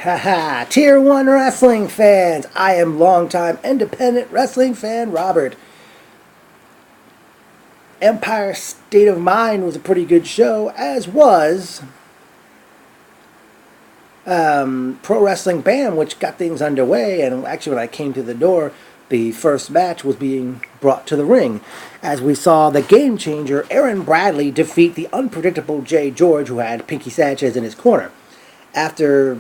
Haha, Tier 1 wrestling fans! I am longtime independent wrestling fan Robert. Empire State of Mind was a pretty good show, as was Pro Wrestling Bam, which got things underway. And actually, when I came to the door, the first match was being brought to the ring, as we saw the game changer Aaron Bradley defeat the unpredictable Jay George, who had Pinky Sanchez in his corner. After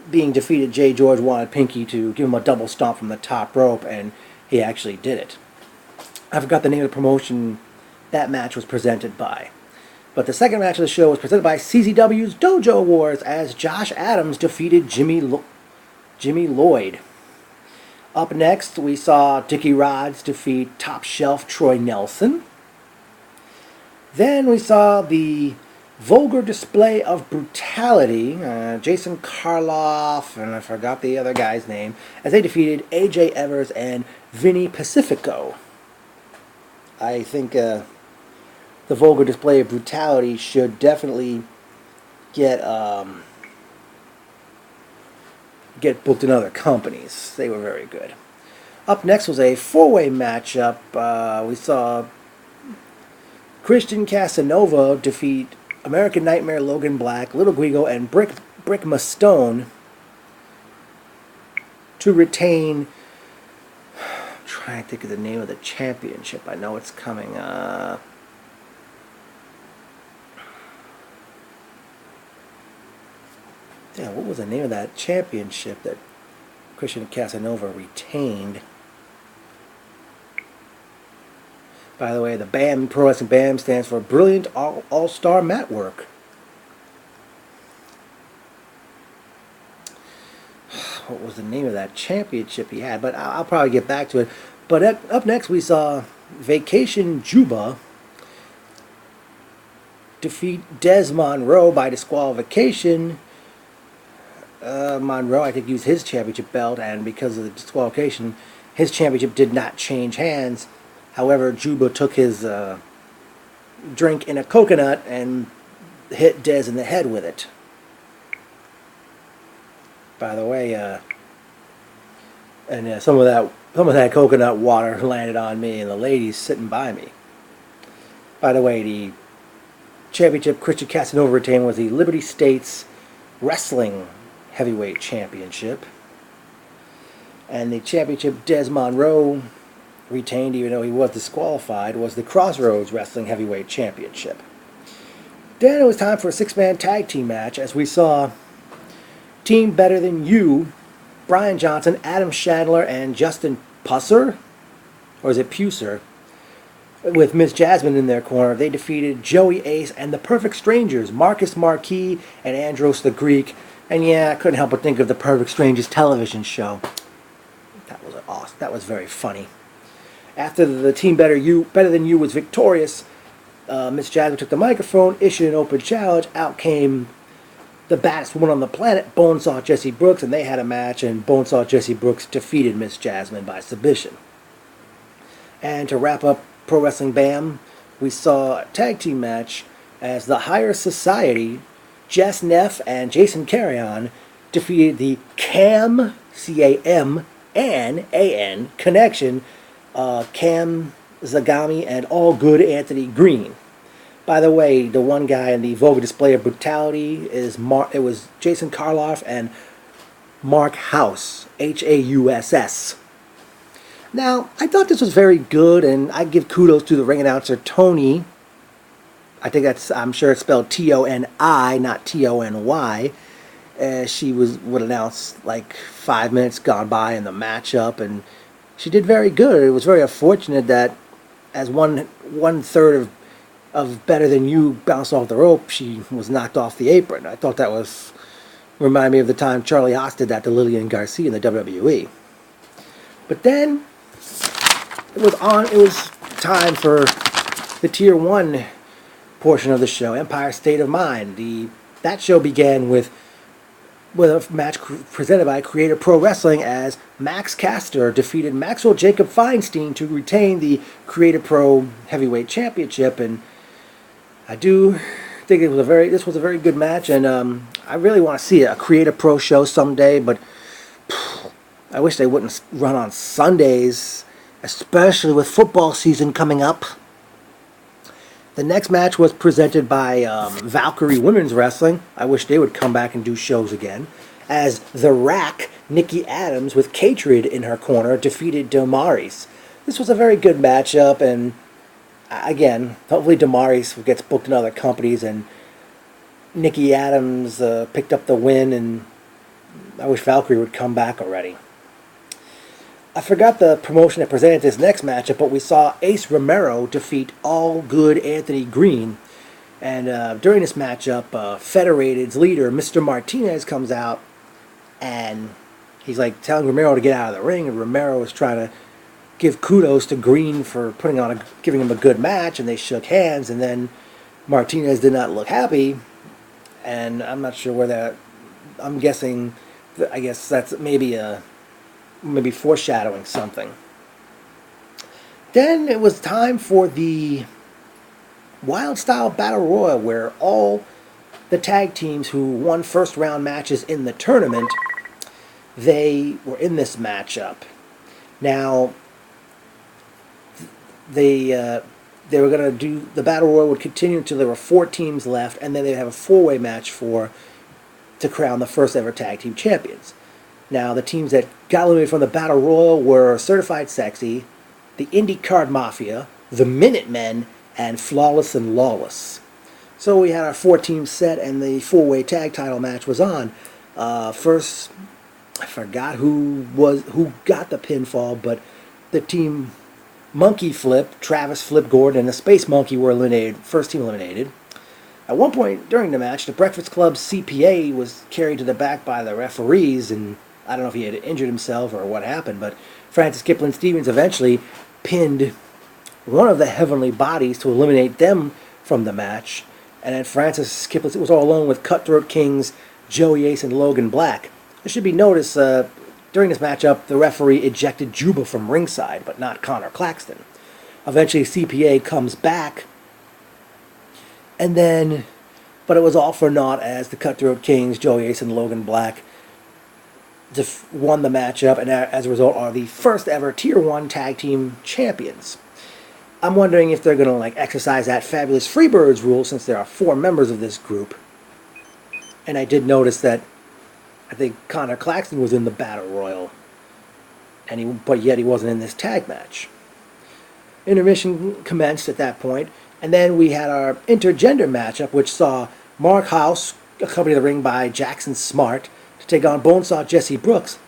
being defeated, Jay George wanted Pinky to give him a double stomp from the top rope, and he actually did it. I forgot the name of the promotion that match was presented by. But the second match of the show was presented by CZW's Dojo Wars, as Josh Adams defeated Jimmy Lloyd. Up next, we saw Dickie Rods defeat Top Shelf Troy Nelson. Then we saw the vulgar display of brutality, Jason Karloff, and I forgot the other guy's name, as they defeated AJ Evers and Vinny Pacifico. I think the vulgar display of brutality should definitely get booked in other companies. They were very good. Up next was a four-way matchup. We saw Christian Casanova defeat American Nightmare Logan Black, Little Guigo, and Brick Mastone to retain. I'm trying to think of the name of the championship. I know it's coming. Yeah, what was the name of that championship that Christian Casanova retained? By the way, the BAM, Pro Wrestling BAM, stands for Brilliant All-Star Mat Work. What was the name of that championship he had? But I'll probably get back to it. But up next we saw Vacation Juba defeat Des Monroe by disqualification. Monroe, I think, used his championship belt, and because of the disqualification, his championship did not change hands. However, Juba took his drink in a coconut and hit Dez in the head with it. By the way, some of that coconut water landed on me and the ladies sitting by me. By the way, the championship Christian Casanova retained was the Liberty States Wrestling Heavyweight Championship, and the championship Des Monroe retained, even though he was disqualified, was the Crossroads Wrestling Heavyweight Championship. Then it was time for a six-man tag team match, as we saw Team Better Than You, Brian Johnson, Adam Chandler, and Justin Pusser, or is it Puser, with Miss Jasmine in their corner. They defeated Joey Ace and the Perfect Strangers, Marcus Marquis and Andros the Greek. And yeah, I couldn't help but think of the Perfect Strangers television show. That was awesome. That was very funny. After the Team Better Than You was victorious, Miss Jasmine took the microphone, issued an open challenge. Out came the baddest woman on the planet, Bonesaw Jesse Brooks, and they had a match, and Bonesaw Jesse Brooks defeated Miss Jasmine by submission. And to wrap up Pro Wrestling BAM, we saw a tag team match as the Higher Society, Jess Neff and Jason Carrion, defeated the CAM, C-A-M-N-A-N Connection, Cam Zagami and All Good Anthony Green. By the way, the one guy in the vulgar display of brutality it was Jason Karloff and Mark House, H-A-U-S-S. Now, I thought this was very good, and I give kudos to the ring announcer Tony. I'm sure it's spelled T-O-N-I, not T-O-N-Y. She would announce like 5 minutes gone by in the matchup, and she did very good. It was very unfortunate that as one third of Better Than You bounced off the rope, she was knocked off the apron. I thought that reminded me of the time Charlie Haas did that to Lillian Garcia in the WWE. But then it was time for the Tier 1 portion of the show, Empire State of Mind. That show began with a match presented by Creator Pro Wrestling, as Max Caster defeated Maxwell Jacob Feinstein to retain the Creator Pro Heavyweight Championship. And I do think this was a very good match, and I really want to see a Creative Pro show someday. But I wish they wouldn't run on Sundays, especially with football season coming up. The next match was presented by Valkyrie Women's Wrestling. I wish they would come back and do shows again. As The Rack, Nikki Adams, with Katrid in her corner, defeated Damaris. This was a very good matchup, and again, hopefully Damaris gets booked in other companies, and Nikki Adams picked up the win, and I wish Valkyrie would come back already. I forgot the promotion that presented this next matchup, but we saw Ace Romero defeat All Good Anthony Green. And during this matchup, Federated's leader, Mr. Martinez, comes out, and he's like telling Romero to get out of the ring, and Romero is trying to give kudos to Green for giving him a good match, and they shook hands, and then Martinez did not look happy, and I'm not sure where that. I'm guessing. I guess that's maybe foreshadowing something. Then it was time for the Wild Style Battle Royal, where all the tag teams who won first round matches in the tournament, they were in this matchup. Now, they were going to do, the Battle Royal would continue until there were 4 teams left, and then they'd have a 4-way match to crown the first ever tag team champions. Now, the teams that got eliminated from the Battle Royal were Certified Sexy, the Indie Card Mafia, the Minutemen, and Flawless and Lawless. So we had our 4-team set, and the 4-way tag title match was on. First, I forgot who got the pinfall, but the team Monkey Flip, Travis Flip Gordon, and the Space Monkey were eliminated. First team eliminated. At one point during the match, the Breakfast Club's CPA was carried to the back by the referees, and I don't know if he had injured himself or what happened, but Francis Kipling Stevens eventually pinned one of the Heavenly Bodies to eliminate them from the match. And then Francis Kipling was all alone with Cutthroat Kings, Joey Ace, and Logan Black. It should be noticed, during this matchup, the referee ejected Juba from ringside, but not Connor Claxton. Eventually, CPA comes back, and then, but it was all for naught as the Cutthroat Kings, Joey Ace, and Logan Black won the matchup, and as a result are the first ever Tier 1 Tag Team Champions. I'm wondering if they're going to exercise that Fabulous Freebirds rule, since there are 4 members of this group. And I did notice that I think Connor Claxton was in the Battle Royal, but yet he wasn't in this tag match. Intermission commenced at that point, and then we had our intergender matchup, which saw Mark House accompanied to the ring by Jackson Smart to take on Bonesaw Jesse Brooks.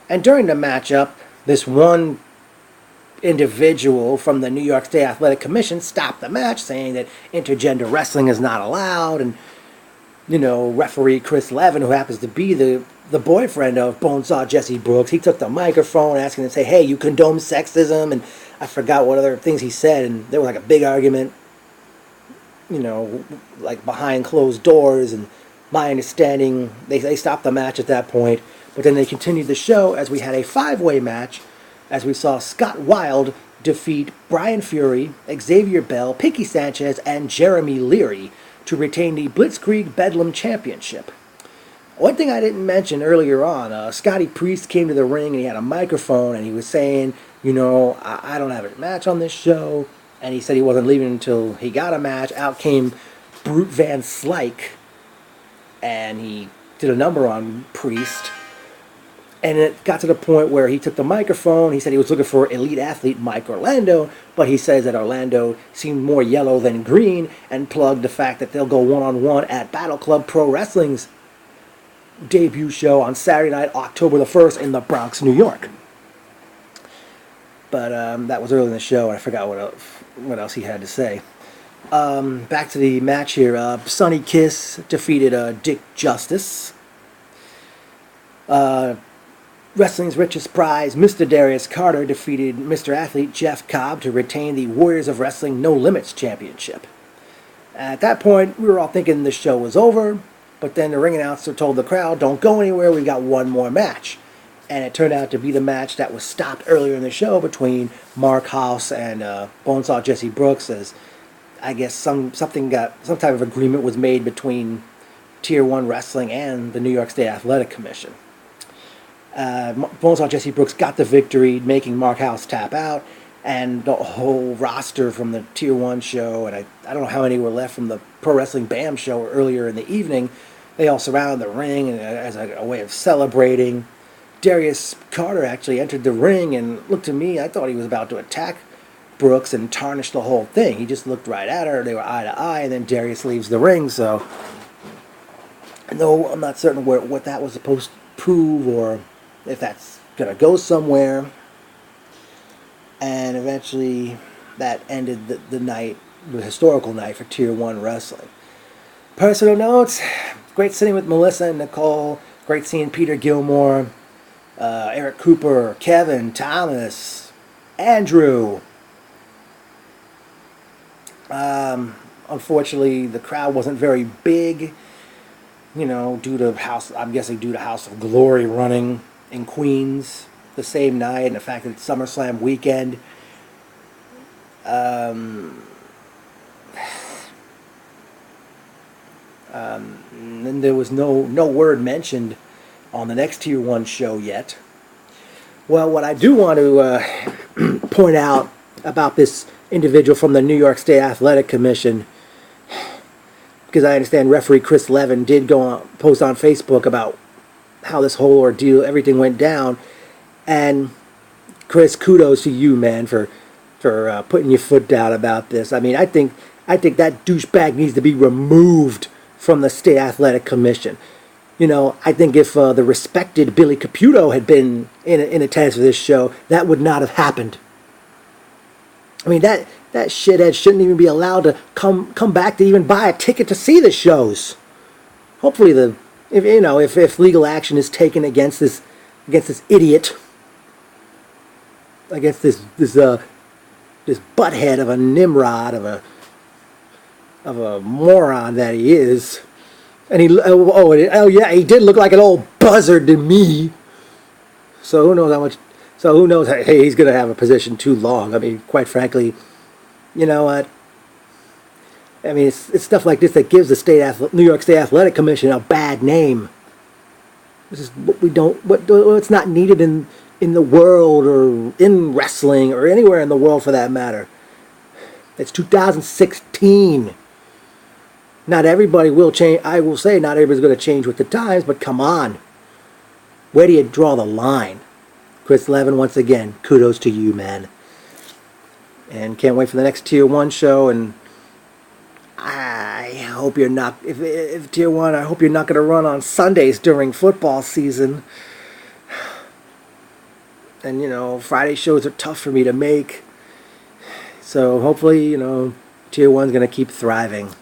And during the matchup, this one individual from the New York State Athletic Commission stopped the match, saying that intergender wrestling is not allowed, and referee Chris Levin, who happens to be the boyfriend of Bonesaw Jesse Brooks, he took the microphone asking him to say, hey, you condone sexism, and I forgot what other things he said, and there was a big argument, behind closed doors, and my understanding, they stopped the match at that point, but then they continued the show as we had a 5-way match, as we saw Scott Wilde defeat Brian Fury, Xavier Bell, Pinky Sanchez, and Jeremy Leary to retain the Blitzkrieg Bedlam Championship. One thing I didn't mention earlier on, Scotty Priest came to the ring and he had a microphone and he was saying, I don't have a match on this show, and he said he wasn't leaving until he got a match. Out came Brute Van Slyke, and he did a number on Priest. And it got to the point where he took the microphone. He said he was looking for elite athlete Mike Orlando, but he says that Orlando seemed more yellow than green, and plugged the fact that they'll go one-on-one at Battle Club Pro Wrestling's debut show on Saturday night, October the 1st in the Bronx, New York. But that was early in the show, and I forgot what else he had to say. Back to the match here. Sonny Kiss defeated Dick Justice. Wrestling's richest prize, Mr. Darius Carter defeated Mr. Athlete Jeff Cobb to retain the Warriors of Wrestling No Limits Championship. At that point, we were all thinking the show was over, but then the ring announcer told the crowd, don't go anywhere, we've got one more match. And it turned out to be the match that was stopped earlier in the show between Mark House and Bonesaw Jesse Brooks, as I guess some type of agreement was made between Tier 1 Wrestling and the New York State Athletic Commission. Bonesaw Jesse Brooks got the victory, making Mark House tap out, and the whole roster from the Tier 1 show, and I don't know how many were left from the Pro Wrestling BAM show earlier in the evening, they all surrounded the ring as a way of celebrating. Darius Carter actually entered the ring and looked at me. I thought he was about to attack Brooks and tarnish the whole thing. He just looked right at her. They were eye to eye, and then Darius leaves the ring. So, no, I'm not certain what that was supposed to prove or if that's going to go somewhere. And eventually, that ended the night, the historical night for Tier 1 Wrestling. Personal notes, great sitting with Melissa and Nicole. Great seeing Peter Gilmore, Eric Cooper, Kevin, Thomas, Andrew. Unfortunately, the crowd wasn't very big, due to House of Glory running in Queens the same night, and the fact that it's SummerSlam weekend. And there was no word mentioned on the next Tier 1 show yet. Well, what I do want to point out about this individual from the New York State Athletic Commission, because I understand referee Chris Levin did post on Facebook about how this whole ordeal, everything went down. And Chris, kudos to you, man, for putting your foot down about this. I mean, I think that douchebag needs to be removed from the State Athletic Commission. I think if the respected Billy Caputo had been in attendance for this show, that would not have happened. I mean, that shithead shouldn't even be allowed to come back to even buy a ticket to see the shows. Hopefully, if legal action is taken against this idiot, against this butthead of a Nimrod, of a moron that he is. And he did look like an old buzzard to me. So who knows how much? So who knows? Hey, he's gonna have a position too long. I mean, quite frankly, you know what? I mean, it's stuff like this that gives the New York State Athletic Commission a bad name. This is what's not needed in the world or in wrestling or anywhere in the world for that matter. It's 2016. Not everybody will change. I will say not everybody's going to change with the times, but come on. Where do you draw the line? Chris Levin, once again, kudos to you, man. And can't wait for the next Tier 1 show. And I hope you're not, if Tier 1, I hope you're not going to run on Sundays during football season. And, Friday shows are tough for me to make. So hopefully, Tier 1's going to keep thriving.